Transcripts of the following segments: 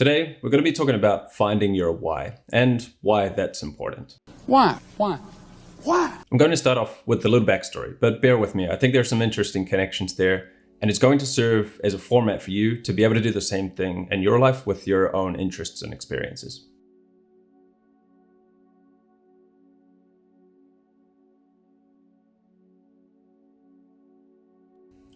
Today, we're going to be talking about finding your why and why that's important. Why? I'm going to start off with a little backstory, but bear with me. I think there's some interesting connections there, and it's going to serve as a format for you to be able to do the same thing in your life with your own interests and experiences.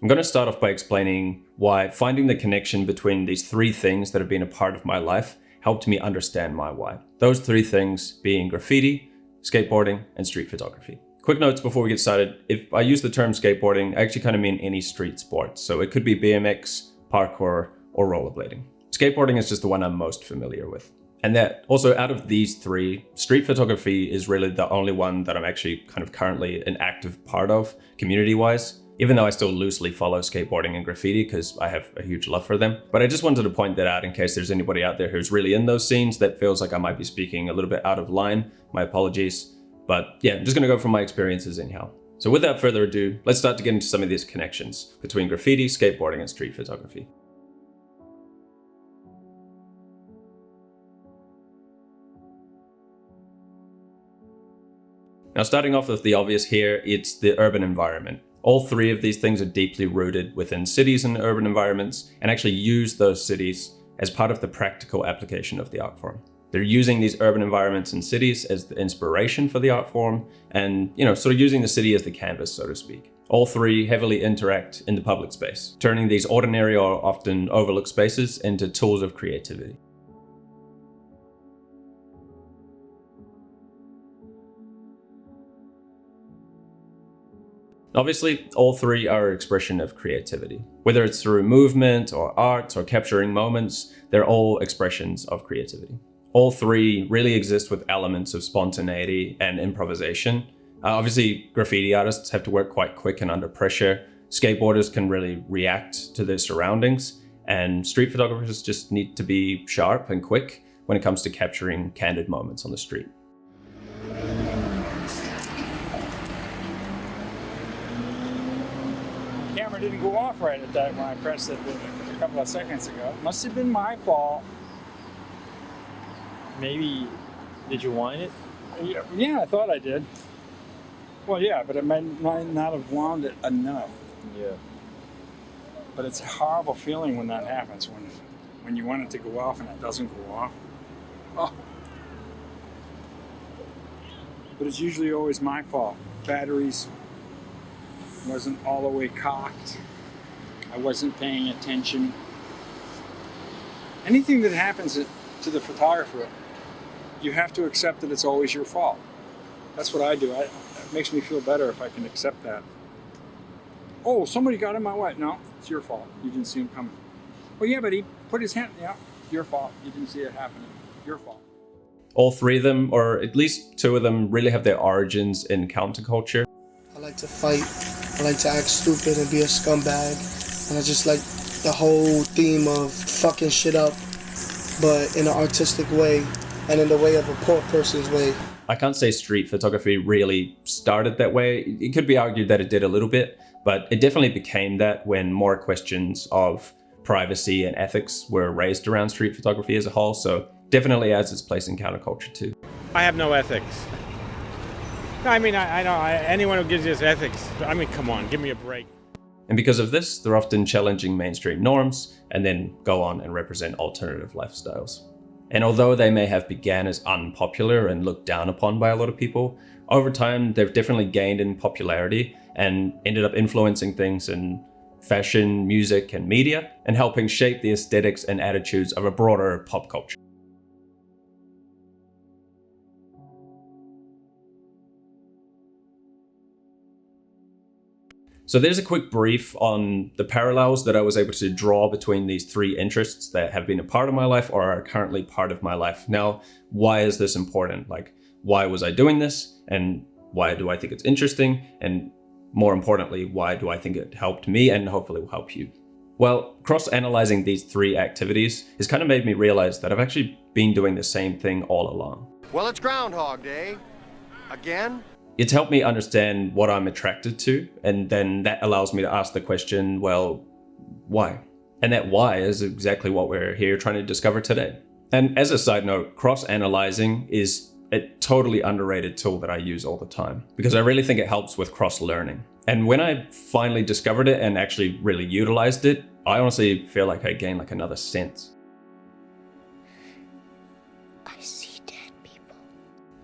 I'm going to start off by explaining why finding the connection between these three things that have been a part of my life helped me understand my why. Those three things being graffiti, skateboarding, and street photography. Quick notes before we get started. If I use the term skateboarding, I actually kind of mean any street sport. So it could be BMX, parkour, or rollerblading. Skateboarding is just the one I'm most familiar with. And that also out of these three, street photography is really the only one that I'm actually kind of currently an active part of community-wise. Even though I still loosely follow skateboarding and graffiti because I have a huge love for them. But I just wanted to point that out in case there's anybody out there who's really in those scenes that feels like I might be speaking a little bit out of line. My apologies. But yeah, I'm just gonna go from my experiences anyhow. So without further ado, let's start to get into some of these connections between graffiti, skateboarding, and street photography. Now starting off with the obvious here, it's the urban environment. All three of these things are deeply rooted within cities and urban environments and actually use those cities as part of the practical application of the art form. They're using these urban environments and cities as the inspiration for the art form and, sort of using the city as the canvas, so to speak. All three heavily interact in the public space, turning these ordinary or often overlooked spaces into tools of creativity. Obviously, all three are an expression of creativity. Whether it's through movement or art or capturing moments, they're all expressions of creativity. All three really exist with elements of spontaneity and improvisation. Obviously, graffiti artists have to work quite quick and under pressure. Skateboarders can really react to their surroundings. And street photographers just need to be sharp and quick when it comes to capturing candid moments on the street. Camera didn't go off right at that when I pressed it a couple of seconds ago. Must have been my fault. Maybe, did you wind it? Yeah, I thought I did. Well, yeah, but it might not have wound it enough. Yeah. But it's a horrible feeling when that happens, when you want it to go off and it doesn't go off. Oh. But it's usually always my fault. Batteries wasn't all the way cocked. I wasn't paying attention. Anything that happens to the photographer, you have to accept that it's always your fault. That's what I do. It makes me feel better if I can accept that. Oh, somebody got in my way. No, it's your fault. You didn't see him coming. Well, yeah, but he put his hand, yeah, your fault. You didn't see it happening. Your fault. All three of them, or at least two of them, really have their origins in counterculture. I like to fight. I like to act stupid and be a scumbag. And I just like the whole theme of fucking shit up, but in an artistic way and in the way of a poor person's way. I can't say street photography really started that way. It could be argued that it did a little bit, but it definitely became that when more questions of privacy and ethics were raised around street photography as a whole. So definitely has its place in counterculture too. I have no ethics. I mean, I know anyone who gives you ethics, I mean, come on, give me a break. And because of this, they're often challenging mainstream norms and then go on and represent alternative lifestyles. And although they may have began as unpopular and looked down upon by a lot of people, over time they've definitely gained in popularity and ended up influencing things in fashion, music, and media, and helping shape the aesthetics and attitudes of a broader pop culture. So there's a quick brief on the parallels that I was able to draw between these three interests that have been a part of my life or are currently part of my life. Now, why is this important? Like, why was I doing this? And why do I think it's interesting? And more importantly, why do I think it helped me and hopefully will help you? Well, cross-analyzing these three activities has kind of made me realize that I've actually been doing the same thing all along. Well, it's Groundhog Day. Again? It's helped me understand what I'm attracted to, and then that allows me to ask the question, well, why? And that why is exactly what we're here trying to discover today. And as a side note, cross-analyzing is a totally underrated tool that I use all the time because I really think it helps with cross-learning. And when I finally discovered it and actually really utilized it, I honestly feel like I gained like another sense. I see dead people.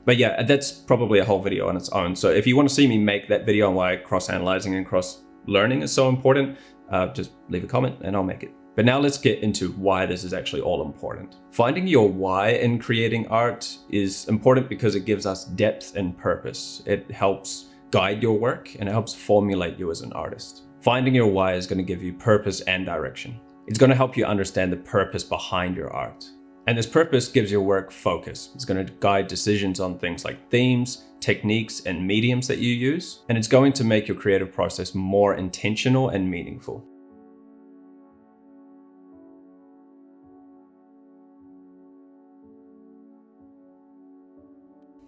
But yeah, that's probably a whole video on its own. So if you want to see me make that video on why cross-analyzing and cross-learning is so important, just leave a comment and I'll make it. But now let's get into why this is actually all important. Finding your why in creating art is important because it gives us depth and purpose. It helps guide your work and it helps formulate you as an artist. Finding your why is going to give you purpose and direction. It's going to help you understand the purpose behind your art. And this purpose gives your work focus. It's going to guide decisions on things like themes, techniques, and mediums that you use. And it's going to make your creative process more intentional and meaningful.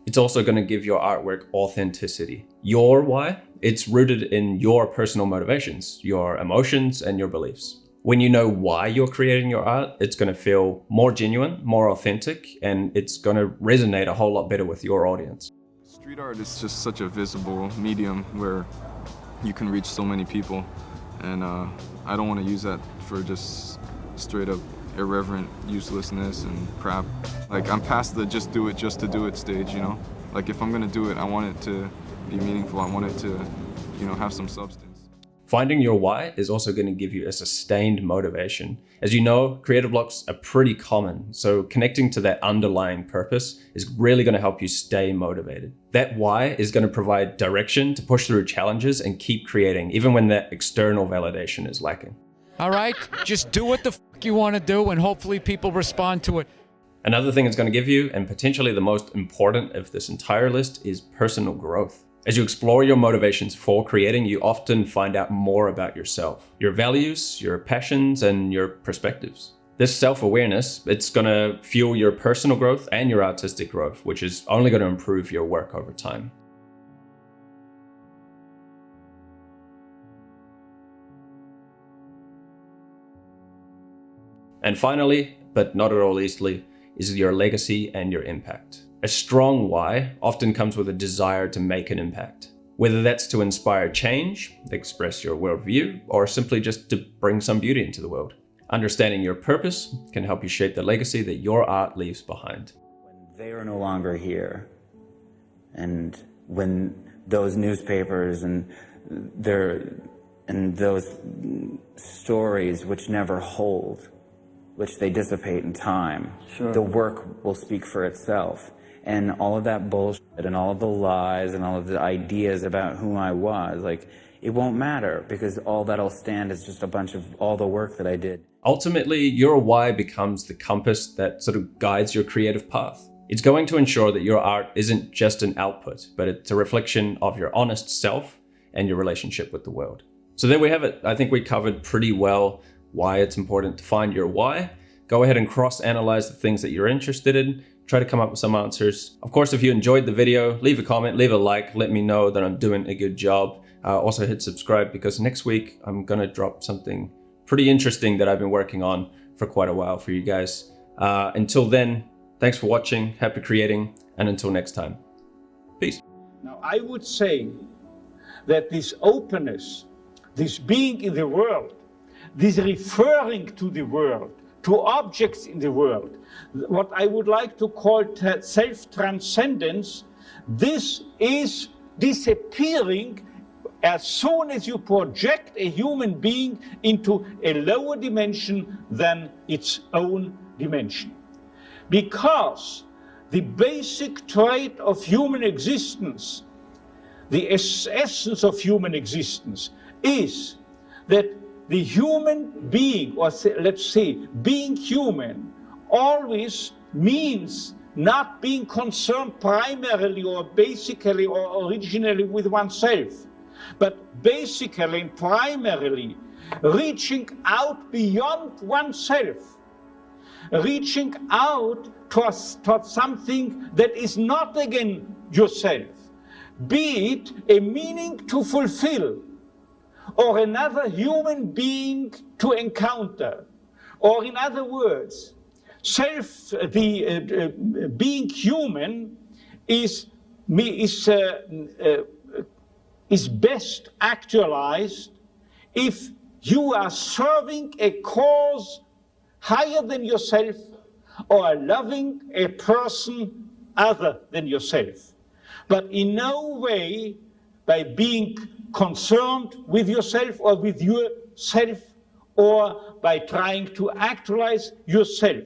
It's also going to give your artwork authenticity. Your why, it's rooted in your personal motivations, your emotions, and your beliefs. When you know why you're creating your art, it's going to feel more genuine, more authentic, and it's going to resonate a whole lot better with your audience. Street art is just such a visible medium where you can reach so many people, and I don't want to use that for just straight up irreverent uselessness and crap. Like, I'm past the just do it just to do it stage, you know? Like, if I'm gonna do it, I want it to be meaningful. I want it to, you know, have some substance. Finding your why is also going to give you a sustained motivation. As you know, creative blocks are pretty common, so connecting to that underlying purpose is really going to help you stay motivated. That why is going to provide direction to push through challenges and keep creating, even when that external validation is lacking. All right, just do what the fuck you want to do and hopefully people respond to it. Another thing it's going to give you, and potentially the most important of this entire list, is personal growth. As you explore your motivations for creating, you often find out more about yourself, your values, your passions, and your perspectives. This self-awareness, it's going to fuel your personal growth and your artistic growth, which is only going to improve your work over time. And finally, but not at all leastly, is your legacy and your impact. A strong why often comes with a desire to make an impact. Whether that's to inspire change, express your worldview, or simply just to bring some beauty into the world. Understanding your purpose can help you shape the legacy that your art leaves behind. When they are no longer here, and when those newspapers and those stories which never hold, which they dissipate in time, sure, the work will speak for itself. And all of that bullshit and all of the lies and all of the ideas about who I was, like, it won't matter because all that'll stand is just a bunch of all the work that I did. Ultimately, your why becomes the compass that sort of guides your creative path. It's going to ensure that your art isn't just an output, but it's a reflection of your honest self and your relationship with the world. So there we have it. I think we covered pretty well why it's important to find your why. Go ahead and cross-analyze the things that you're interested in. Try to come up with some answers. Of course, if you enjoyed the video, leave a comment, leave a like, let me know that I'm doing a good job. Also hit subscribe because next week I'm gonna drop something pretty interesting that I've been working on for quite a while for you guys. Until then, thanks for watching, happy creating, and until next time, peace. Now, I would say that this openness, this being in the world, this referring to the world, to objects in the world, what I would like to call self-transcendence, this is disappearing as soon as you project a human being into a lower dimension than its own dimension. Because the basic trait of human existence, the essence of human existence, is that the human being, or let's say being human, always means not being concerned primarily or basically or originally with oneself, but basically and primarily reaching out beyond oneself, reaching out towards something that is not again yourself, be it a meaning to fulfill, or another human being to encounter. Or in other words, being human is best actualized if you are serving a cause higher than yourself or loving a person other than yourself. But in no way by being concerned with yourself or with yourself or by trying to actualize yourself.